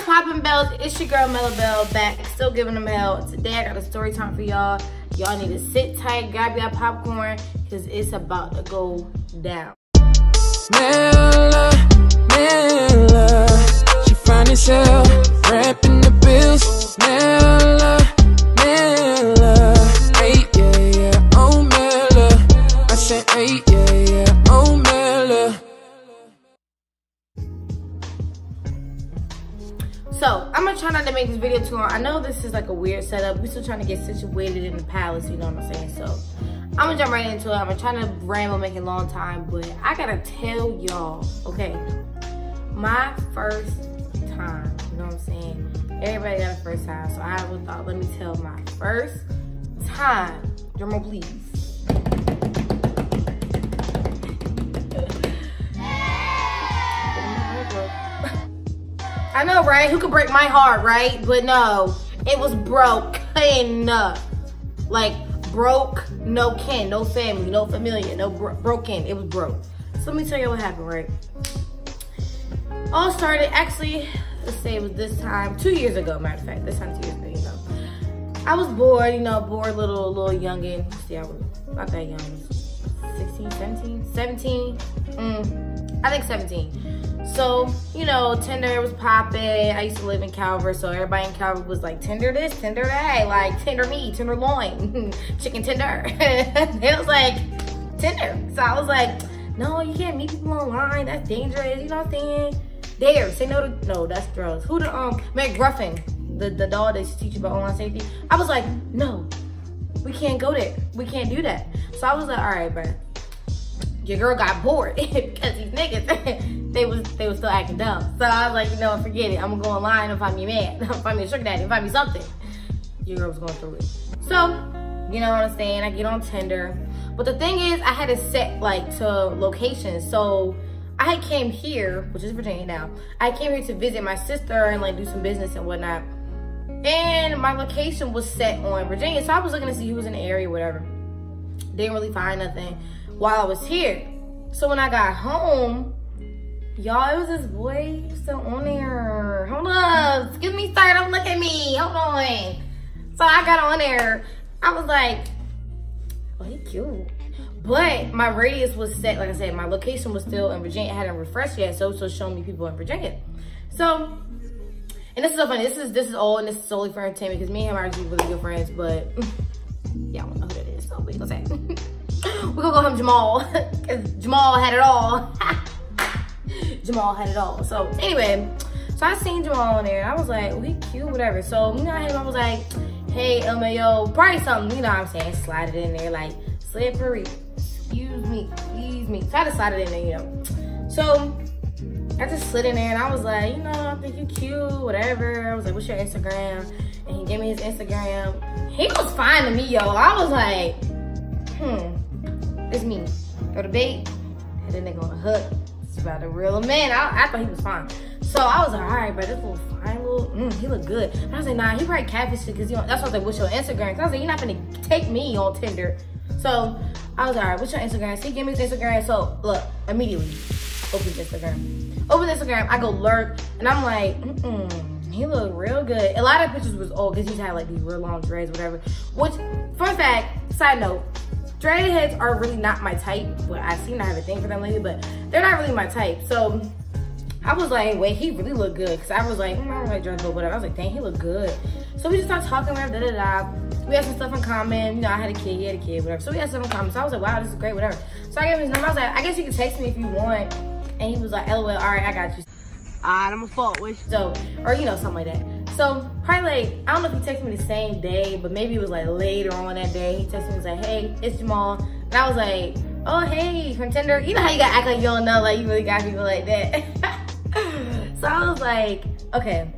What's poppin', bells? It's your girl Mellow Bell back, still giving them hell. Today I got a story time for y'all. Y'all need to sit tight, grab your popcorn, because it's about to go down. Mella, she find herself wrapping the bills. Mella, hey, yeah, oh Mella. I said, hey, yeah, oh Mella. So, I'm gonna try not to make this video too long. I know this is like a weird setup. We're still trying to get situated in the palace, you know what I'm saying? So, I'm gonna jump right into it. I'm gonna try to ramble, make it a long time, but I gotta tell y'all, okay, my first time, you know what I'm saying? Everybody got a first time, so I thought, let me tell my first time. Drum roll, please. I know, right? Who could break my heart, right? But no, it was broken. Like, broke, no kin, no family, no familiar, no broken. It was broke. So let me tell you what happened, right? All started, actually, let's say it was this time, 2 years ago, matter of fact. This time 2 years ago, you know. I was bored, you know, bored little youngin'. See, I was not that young. 16, 17? 17? I think 17. So, you know, Tinder was popping. I used to live in Calvert, so everybody in Calvert was like, Tinder this, Tinder that, like Tinder me, Tinder loin, chicken Tinder. It was like, Tinder. So I was like, no, you can't meet people online. That's dangerous, you know what I'm saying? Dare, say no to, no, that's drugs. Who the, Meg Gruffin, the dog that used to teach you about online safety. I was like, no, we can't go there. We can't do that. So I was like, all right, bro. Your girl got bored because these niggas, they was still acting dumb. So I was like, you know, forget it. I'm gonna go online and find me a man, find me a sugar daddy, find me something. Your girl was going through it. So, you know what I'm saying? I get on Tinder. But the thing is, I had to set like to locations. So I came here, which is Virginia now. I came here to visit my sister and like do some business and whatnot. And my location was set on Virginia. So I was looking to see who was in the area, whatever. Didn't really find nothing while I was here. So when I got home, y'all, it was this boy still on there. Hold up, excuse me, sir, don't look at me, hold on. So I got on there, I was like, oh, he cute. But my radius was set, like I said, my location was still in Virginia. It hadn't refreshed yet, so it was still showing me people in Virginia. So, and this is so funny, this is old and this is solely for entertainment because me and him are actually really good friends, but yeah, I don't know who that is, so we gonna say. We're gonna call him Jamal, because Jamal had it all. Jamal had it all. So anyway, so I seen Jamal in there and I was like, oh, he cute, whatever. So, you know, I was like, hey, lmaoooo, probably something, you know what I'm saying, slide it in there, like, slippery, excuse me, please me. So I just slide it in there, you know. So I just slid in there and I was like, you know, I think you cute, whatever. I was like, what's your Instagram? And he gave me his Instagram. He was fine to me, yo. I was like, it's me. Go to bait, had that nigga on the hook. It's about to reel him in. I thought he was fine. So I was like, all right, bro, this little fine little, he look good. And I was like, nah, he probably catfish because you know, that's why I was like, what's your Instagram? Cause I was like, you're not gonna take me on Tinder. So I was like, all right, what's your Instagram? So he gave me his Instagram. So look, immediately, open Instagram. Open Instagram, I go lurk, and I'm like, he look real good. A lot of pictures was old because he's had like these real long dreads, whatever. Which, fun fact, side note, dreadheads are really not my type. But I seem to have a thing for them lately, but they're not really my type. So I was like, wait, he really look good. Cause I was like, I don't like dreads, but whatever. I was like, dang, he look good. So we just started talking, whatever, We had some stuff in common. You know, I had a kid, he had a kid, whatever. So we had stuff in common. So I was like, wow, this is great, whatever. So I gave him his number. I was like, I guess you can text me if you want. And he was like, LOL, all right, I got you. All right, I'm a fault with you. So, or you know, something like that. So probably like, I don't know if he texted me the same day, but maybe it was like later on that day. He texted me, was like, hey, it's Jamal. And I was like, oh, hey, from Tinder. You know how you gotta act like you don't know, like you really got people like that. So I was like, okay.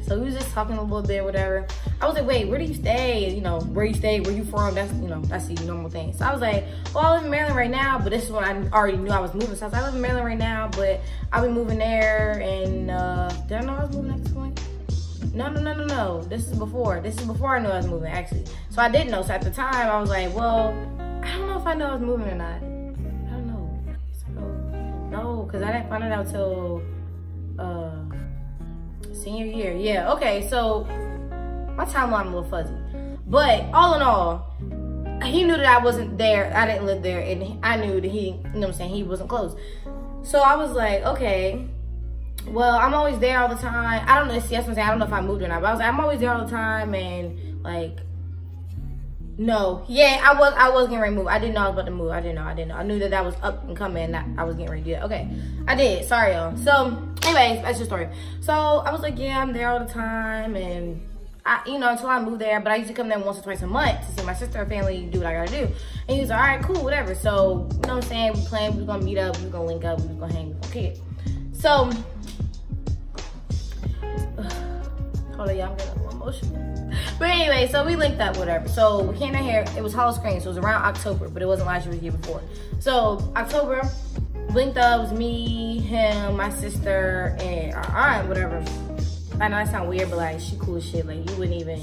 So we was just talking a little bit, whatever. I was like, wait, where do you stay? You know, where you stay, where you from? That's, you know, that's the normal thing. So I was like, well, I live in Maryland right now, but this is when I already knew I was moving. So I was like, I live in Maryland right now, but I'll be moving there. And did I know I was moving at this point? No. This is before I knew I was moving, actually. So I didn't know. So at the time, I was like, well, I don't know if I know I was moving or not. I don't know. So, no, because I didn't find it out till Senior year, yeah. Okay, so my timeline a little fuzzy. But all in all, he knew that I wasn't there. I didn't live there, and I knew that he, you know what I'm saying, he wasn't close. So I was like, okay, well, I'm always there all the time. I don't know, see, that's what I'm saying. I don't know if I moved or not, but I was like, I'm always there all the time, and like, no. Yeah, I was getting ready to move. I didn't know I was about to move. I didn't know. I knew that I was up and coming, and that I was getting ready to do it. Okay, I did. Sorry, y'all. So, anyways, that's your story. So I was like, yeah, I'm there all the time, and you know, until I moved there, but I used to come there once or twice a month to see my sister and family, do what I gotta do. And he was like, all right, cool, whatever. So, you know what I'm saying? We planned, we was gonna meet up, we was gonna link up, we was gonna hang, we was gonna kick it. So, hold on, y'all, I'm getting a little emotional. But anyway, so we linked up, whatever. So we came down here, it was Hollow Screen, so it was around October, but it wasn't last year, it was the year before. So, October, linked up, it was me, him, my sister, and our aunt, whatever. I know that sound weird, but like, she cool as shit. Like, you wouldn't even,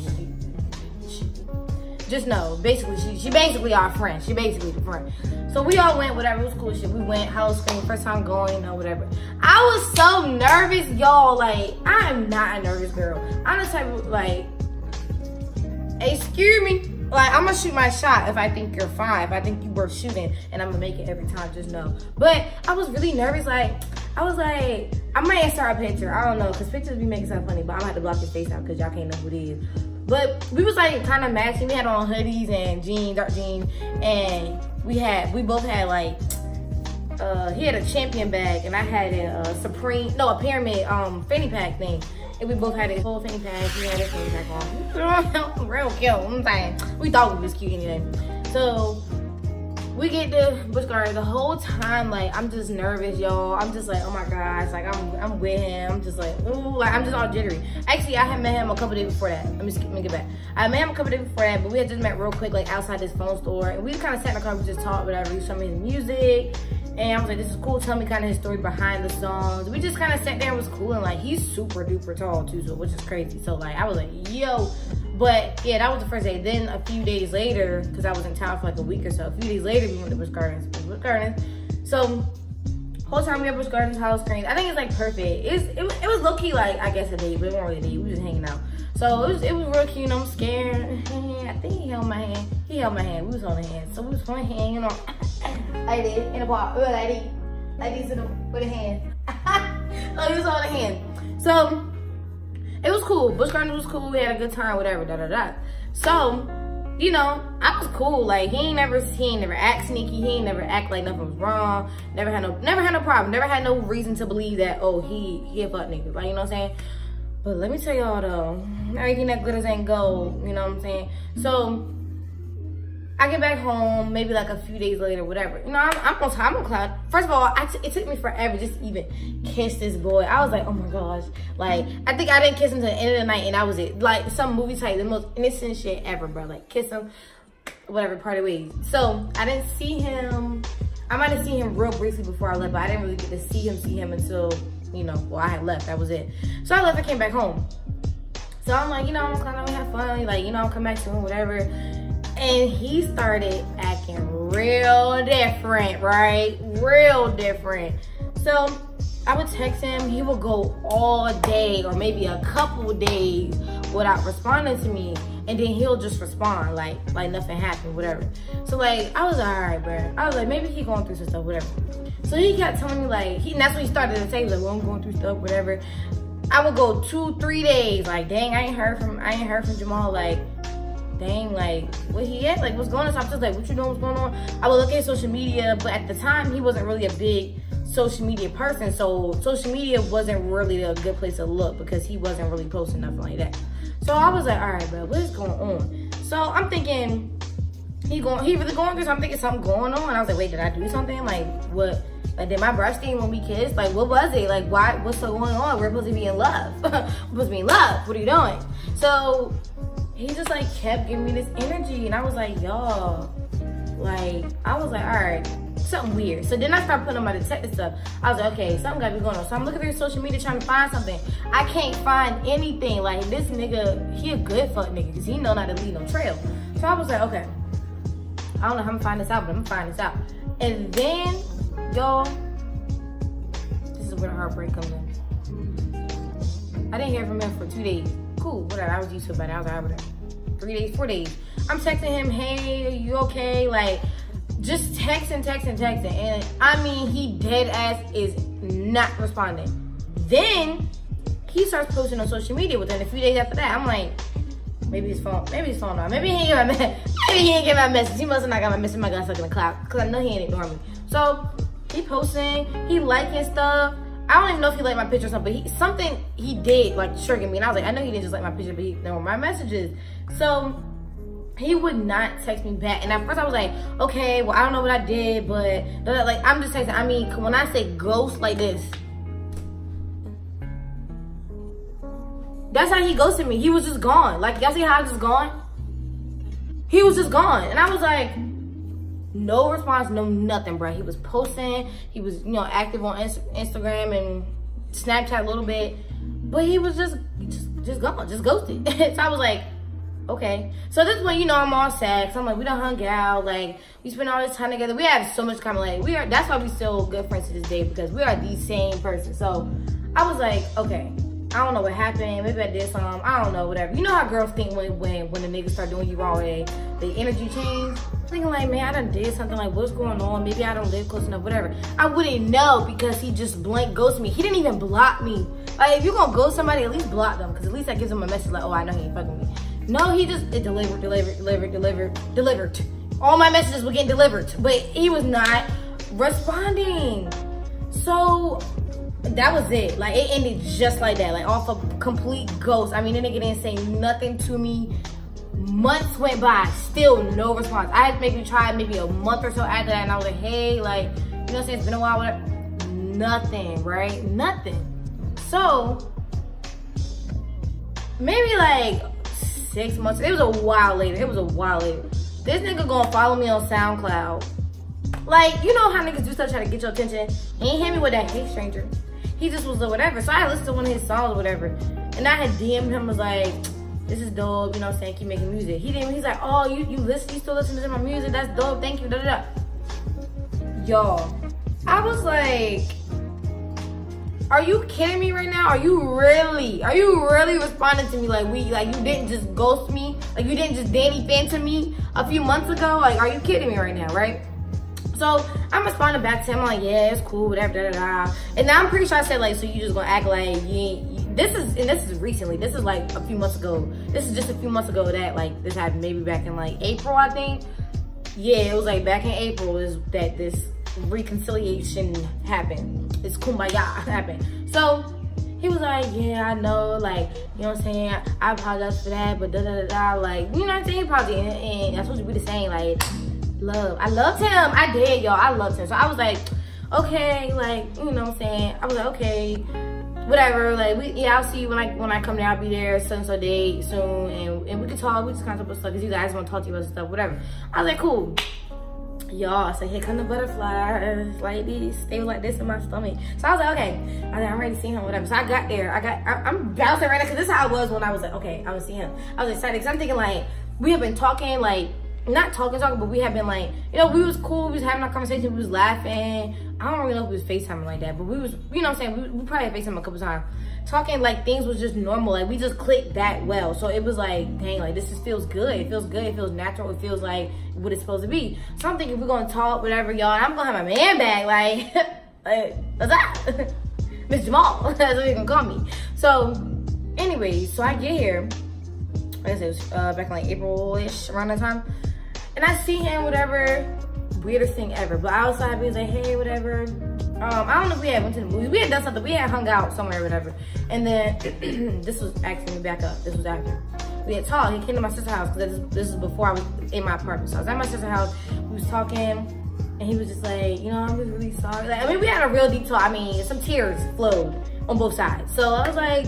just know, basically, she basically our friend. She basically the friend. So we all went, whatever, it was cool as shit. We went, Hollow Screen, first time going, you know, whatever. I was so nervous, y'all. Like, I am not a nervous girl. I'm the type of, like, excuse me. Like, I'm gonna shoot my shot if I think you're fine, if I think you worth shooting, and I'm gonna make it every time, just know. But I was really nervous, like, I was like, I might start a picture, I don't know, because pictures be making something funny, but I'm gonna have to block his face out because y'all can't know who it is. But we was like kind of matching. We had on hoodies and jeans, dark jeans, and we both had like, he had a Champion bag and I had a Pyramid fanny pack thing. And we both had a full fanny pack. We had a fanny pack on. Real cute. I'm saying, we thought we was cute anyway. So we get to Busch Gardens. The whole time, like, I'm just nervous, y'all. I'm just like, oh my gosh, like I'm with him. I'm just like, ooh, like I'm just all jittery. Actually, I had met him a couple days before that. Let me get back. I met him a couple days before that, but we had just met real quick, like outside this phone store, and we kind of sat in the car, we just talked, whatever. He showed me his music. And I was like, this is cool. Tell me kind of his story behind the songs. We just kind of sat there and was cool. And like, he's super duper tall too, so which is crazy. So like, I was like, yo. But yeah, that was the first day. Then a few days later, because I was in town for like a week or so, a few days later, we went to Busch Gardens. So whole time we were at Busch Gardens, Hollow Screen. I think it's like perfect. It was low key like, I guess a date, but it wasn't really a date. We were just hanging out. So it was real cute. I'm scared. I think he held my hand. He held my hand. We was holding hands. So we was holding hands, you know. I did in the park. Like these with a hand. So we was holding hands. So it was cool. Busch Gardens was cool. We had a good time. Whatever. So you know, I was cool. Like he ain't never act sneaky. He ain't never act like nothing was wrong. Never had no problem. Never had no reason to believe that he a fuck nigga. Like, you know what I'm saying? But let me tell y'all though, everything that glitters ain't gold, you know what I'm saying? So, I get back home, maybe like a few days later, whatever. You know, I'm on cloud. First of all, it took me forever just to even kiss this boy. I was like, oh my gosh. Like, I think I didn't kiss him till the end of the night and that was it. Like, some movie type, the most innocent shit ever, bro. Like, kiss him, whatever, party ways. So, I didn't see him. I might have seen him real briefly before I left, but I didn't really get to see him until, you know, well, I had left, that was it. So I left and came back home. So I'm like, you know, I'm gonna have fun, like, you know, I'll come back soon, whatever. And he started acting real different, right? Real different. So I would text him, he would go all day or maybe a couple days without responding to me. And then he'll just respond like nothing happened, whatever. So like, I was like, all right, bro. I was like, maybe he going through some stuff, whatever. So he kept telling me like, and that's when he started to say, like, well, I'm going through stuff, whatever. I would go 2-3 days, like, dang, I ain't heard from Jamal, like, dang, like, what he at? Like, what's going on? So I'm just like, what you know, what's going on? I would look at social media, but at the time, he wasn't really a big social media person, so social media wasn't really a good place to look because he wasn't really posting nothing like that. So I was like, all right, bro, what is going on? So I'm thinking, he really going through something, I'm thinking something going on. I was like, wait, did I do something? Like, what? Like, did my brush sting when we kissed? Like, what was it? Like, why? What's so going on? We're supposed to be in love. We're supposed to be in love. What are you doing? So he just like kept giving me this energy, and I was like, y'all, like, I was like, all right, something weird. So then I started putting on my detective stuff. I was like, okay, something gotta be going on. So I'm looking through social media trying to find something. I can't find anything. Like, this nigga, he a good fuck nigga because he know not to leave no trail. So I was like, okay, I don't know how I'm gonna find this out, but I'm gonna find this out. And then, y'all, this is where the heartbreak comes in. I didn't hear from him for 2 days. Cool, whatever. I was used to it by now. I was like, whatever. 3 days, 4 days. I'm texting him, hey, are you okay? Like, just texting. And I mean, he dead ass is not responding. Then he starts posting on social media within a few days after that. I'm like, maybe his phone on. Maybe he ain't get my message. He must have not got my message. My got stuck in the cloud. Cause I know he ain't ignoring me. So he posting, he liking stuff. I don't even know if he liked my picture or something, but something he did like triggered me. And I was like, I know he didn't just like my picture, but he know my messages. So he would not text me back. And at first I was like, okay, well, I don't know what I did, but like, I'm just texting. I mean, when I say ghost like this, that's how he ghosted me. He was just gone. Like, y'all see how I was just gone? He was just gone. And I was like, no response, no nothing, bro. He was posting. He was, you know, active on Instagram and Snapchat a little bit. But he was just gone, just ghosted. So I was like, okay. So this is when, you know, I'm all sad. So I'm like, we done hung out. Like, we spent all this time together. We have so much common. Like, that's why we still good friends to this day, because we are the same person. So I was like, okay. I don't know what happened. Maybe I did something. I don't know, whatever. You know how girls think when the niggas start doing you wrong, they energy change. Thinking like, man, I done did something. Like, what's going on? Maybe I don't live close enough, whatever. I wouldn't know because he just blank ghosted me. He didn't even block me. Like, if you're gonna ghost somebody, at least block them, because at least that gives them a message like, oh, I know he ain't fucking with me. No, he just delivered. All my messages were getting delivered, but he was not responding. So that was it. Like, it ended just like that, like off a complete ghost. I mean, the nigga didn't say nothing to me. Months went by, still no response. I had maybe tried maybe a month or so after that, and I was like, hey, like, you know what I'm saying, it's been a while, whatever. Nothing, right? Nothing. So maybe like 6 months, it was a while later. This nigga gonna follow me on SoundCloud. Like, you know how niggas do stuff try to get your attention. He ain't hit me with that hey stranger. He just was like whatever. So I listened to one of his songs or whatever. And I had DM'd him, was like, this is dope, you know what I'm saying, keep making music. He's like, oh, you still listen to my music, that's dope, thank you, Y'all, I was like, are you kidding me right now? Are you really responding to me like you didn't just ghost me? Like, you didn't just Danny Phantom me a few months ago? Like, are you kidding me right now, right? So I'm responding back to him, I'm like, yeah, it's cool, whatever, And now I'm pretty sure I said, like, so you just gonna act like you ain't, this is recently, this is like a few months ago. This is just a few months ago that, like, this happened, maybe back in like April, I think. Yeah, it was like back in April is that this reconciliation happened. This kumbaya happened. So he was like, yeah, I know, like, you know what I'm saying, I apologize for that, but like, you know what I'm saying, probably, and that's supposed to be the same, like, love. I loved him. I did, y'all. I loved him. So I was like, okay, like, you know what I'm saying? I was like, okay, whatever. Like, I'll see you when I come there. I'll be there so day soon, and we can talk. We just kind of talk about stuff, because you guys want to talk to you about stuff, whatever. I was like, cool. Y'all, so here come the butterflies, like this. They were like this in my stomach. So I was like, okay. I was like, I'm ready to see him, whatever. So I got there. I'm bouncing right now, because this is how it was when I was like, okay, I would see him. I was excited, because I'm thinking, like, we have been talking, like, not talking, but we have been, like, you know, we was cool, we was having our conversation, we was laughing. I don't really know if we was FaceTiming like that, but we was, you know what I'm saying, we probably had FaceTime a couple times. Talking, like, things was just normal, like, we just clicked that well. So it was like, dang, like, this just feels good. It feels good, it feels natural, it feels like what it's supposed to be. So I'm thinking we're gonna talk, whatever, y'all, and I'm gonna have my man back, like, what's that? Miss Jamal, that's what you can call me. So, anyways, so I get here, like I said, it was back in, like, April-ish, around that time. And I see him, whatever, weirdest thing ever. But outside, he was like, hey, whatever. I don't know if we had went to the movies. We had done something. We had hung out somewhere, whatever. And then, this was actually, back up. This was after. We had talked. He came to my sister's house, because this is before I was in my apartment. So I was at my sister's house. We was talking, and he was just like, you know, I'm really sorry. Like, I mean, we had a real deep talk. I mean, some tears flowed on both sides. So I was like,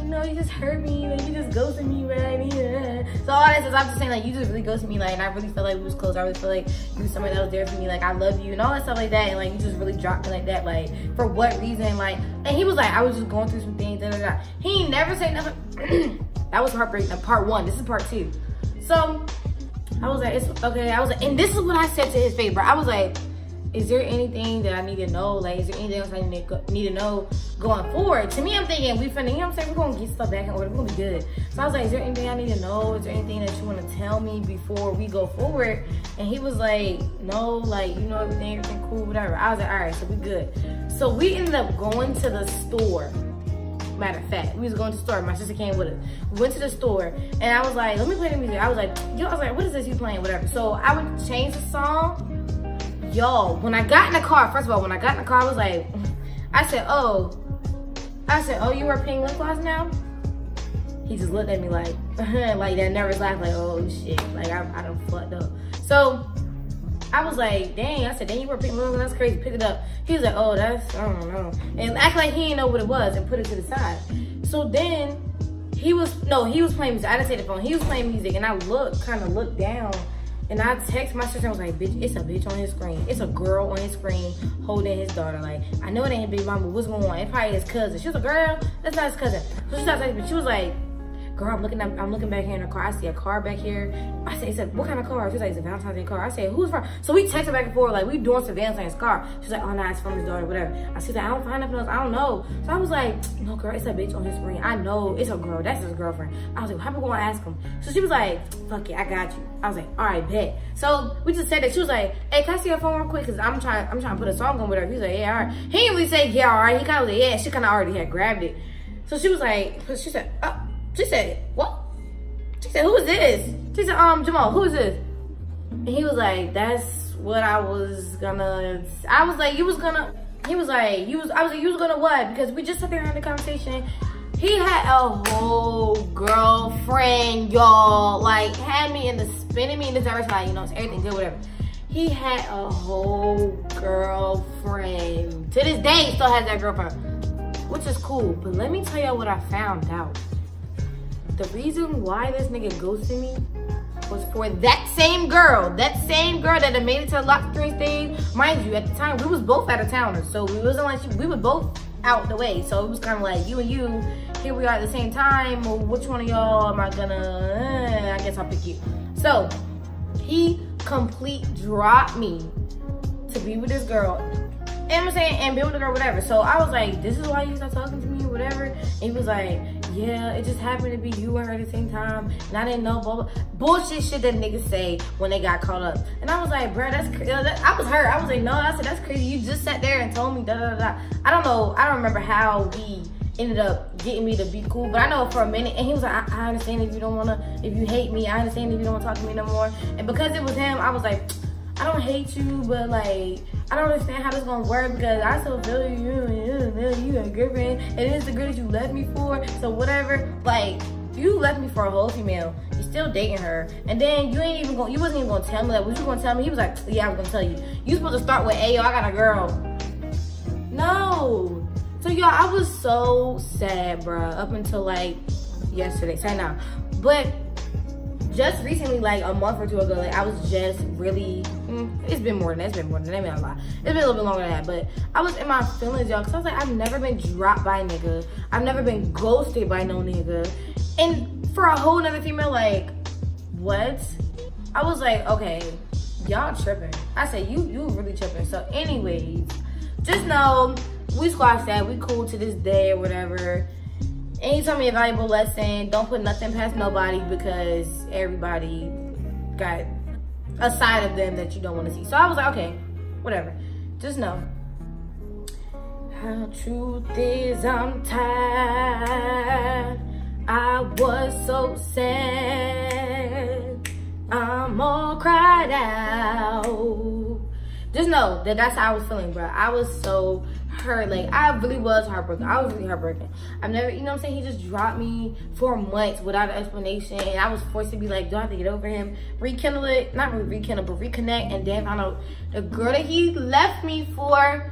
no, you just hurt me, like, you just ghosted me, right? Yeah. So all that is, I'm just saying, like, you just really ghosted me, like, and I really felt like we was close. I really feel like you was somebody that was there for me, like, I love you, and all that stuff like that, and, like, you just really dropped me like that, like, for what reason, like, and he was like, I was just going through some things, He never said nothing. That was heartbreak, part 1, this is part 2. So, I was like, it's okay, I was like, and this is what I said to his face, bro. I was like, is there anything that I need to know? Like, is there anything else I need to know going forward? To me, I'm thinking we finna, you know what I'm saying? We're gonna get stuff back in order. We're gonna be good. So I was like, is there anything I need to know? Is there anything that you want to tell me before we go forward? And he was like, no, like, you know, everything cool, whatever. I was like, all right, so we good. So we ended up going to the store. Matter of fact, we was going to the store. My sister came with us. We went to the store, and I was like, let me play the music. I was like, what is this you playing? Whatever. So I would change the song. Y'all, when I got in the car, first of all, when I got in the car, I was like, I said, oh, you wear pink lip gloss now? He just looked at me like, like that nervous laugh, like, oh shit, like I done fucked up. So I was like, dang, I said, dang, you wear pink lip gloss, that's crazy, pick it up. He was like, oh, that's, I don't know. And act like he didn't know what it was and put it to the side. So then he was playing music. I didn't take the phone. He was playing music, and I kind of looked down, and I text my sister and was like, bitch, it's a bitch on his screen. It's a girl on his screen holding his daughter. Like, I know it ain't Big Mama, what's going on? It probably his cousin. She was a girl, that's not his cousin. So she started texting me. She was like, girl, I'm looking back here in her car. I see a car back here. I said, what kind of car? She was like, it's a Valentine's Day car. I said, who's from? So we texted back and forth, like, we doing surveillance on his car. She's like, oh, no, it's from his daughter, whatever. I said, I don't find nothing else. I don't know. So I was like, no, girl, it's a bitch on his screen. I know it's a girl. That's his girlfriend. I was like, how am I going to ask him? So she was like, fuck it, I got you. I was like, all right, bet. So we just said that. She was like, hey, can I see your phone real quick? Because I'm trying to put a song on with her. He was like, yeah, all right. He didn't really say, yeah, all right. He kind of was like, yeah. She kind of already had grabbed it. So she was like, she said, what? She said, who is this? She said, Jamal, who is this? And he was like, that's what I was gonna, I was like, you was gonna, he was like, you was gonna what? Because we just sat there and had a conversation. He had a whole girlfriend, y'all. Like, had me spinning me in this direction, like, you know, it's everything good, whatever. He had a whole girlfriend. To this day, he still has that girlfriend, which is cool. But let me tell y'all what I found out. The reason why this nigga ghosted me was for that same girl that had made it to the lock screen stage. Mind you, at the time, we was both out of towners, so we wasn't like, we were both out the way. So it was kind of like, you and you, here we are at the same time. Well, which one of y'all am I gonna, I guess I'll pick you. So he complete dropped me to be with this girl. And I'm saying, and be with the girl, whatever. So I was like, this is why you start talking to me or whatever. And he was like, yeah, it just happened to be you and her at the same time. And I didn't know, blah, blah. Bullshit shit that niggas say when they got caught up. And I was like, bro, that's crazy. I was hurt. I was like, no, I said, that's crazy. You just sat there and told me, da, da, da, da. I don't know. I don't remember how we ended up getting me to be cool. But I know for a minute. And he was like, I understand if you don't want to, if you hate me. I understand if you don't want to talk to me no more. And because it was him, I was like, I don't hate you, but like, I don't understand how this gonna work because I still feel you a girlfriend, and it's the girl that you left me for, so whatever. Like, you left me for a whole female, you're still dating her, and then you wasn't even gonna tell me that. Was you gonna tell me? He was like, yeah, I was gonna tell you. You supposed to start with, hey, yo, I got a girl. No. So y'all, I was so sad, bruh, up until like yesterday, say now. But just recently, like a month or two ago, like I was just really, it's been more than that, let me not lie. It's been a little bit longer than that, but I was in my feelings, y'all, because I was like, I've never been dropped by a nigga. I've never been ghosted by no nigga. And for a whole nother female, like, what? I was like, okay, y'all tripping. I said, you really tripping. So anyways, just know, we squashed that, we cool to this day or whatever. And he taught me a valuable lesson. Don't put nothing past nobody because everybody got a side of them that you don't want to see. So I was like, okay, whatever. Just know. How truth is, I'm tired. I was so sad. I'm all cried out. Just know that that's how I was feeling, bro. I was so hurt. Like, I really was heartbroken. I was really heartbroken. I've never, you know what I'm saying? He just dropped me for months without an explanation. And I was forced to be like, do I have to get over him? Rekindle it. Not really rekindle, but reconnect. And then found out the girl that he left me for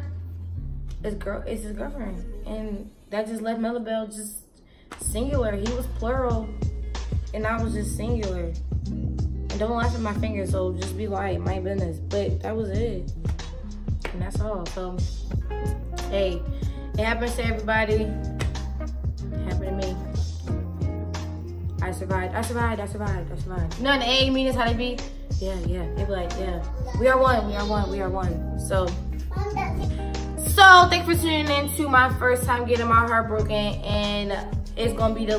is his girlfriend. And that just left Melabelle just singular. He was plural. And I was just singular. And don't laugh at my fingers, so just be like, my business. But that was it. And that's all. So, hey, it happens to everybody. It happened to me. I survived. Nothing, A mean is how they be. Yeah. They be like, yeah. We are one. So thanks for tuning in to my first time getting my heart broken, and it's gonna be the,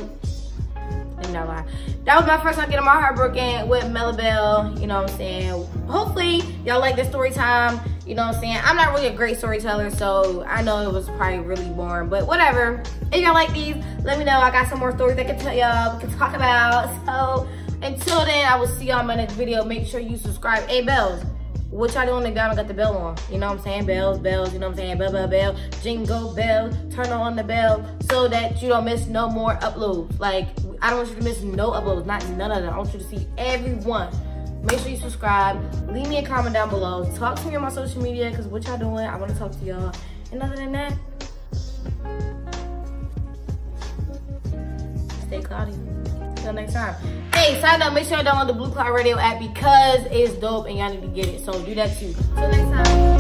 let me not lie. That was my first time getting my heart broken with Melabelle, you know what I'm saying? Hopefully, y'all like this story time, you know what I'm saying? I'm not really a great storyteller, so I know it was probably really boring, but whatever. If y'all like these, let me know. I got some more stories I can tell y'all, we can talk about. So, until then, I will see y'all in my next video. Make sure you subscribe. Hey, bells. What y'all doing? I got the bell on. You know what I'm saying? Bells, you know what I'm saying? Bell. Jingle bell. Turn on the bell so that you don't miss no more uploads. Like, I don't want you to miss no uploads. None of them. I want you to see everyone. Make sure you subscribe. Leave me a comment down below. Talk to me on my social media, because what y'all doing, I want to talk to y'all. And other than that, stay cloudy. Until next time. Hey, sign up. Make sure you download the Blue Cloud Radio app because it's dope and y'all need to get it. So do that too. Till next time.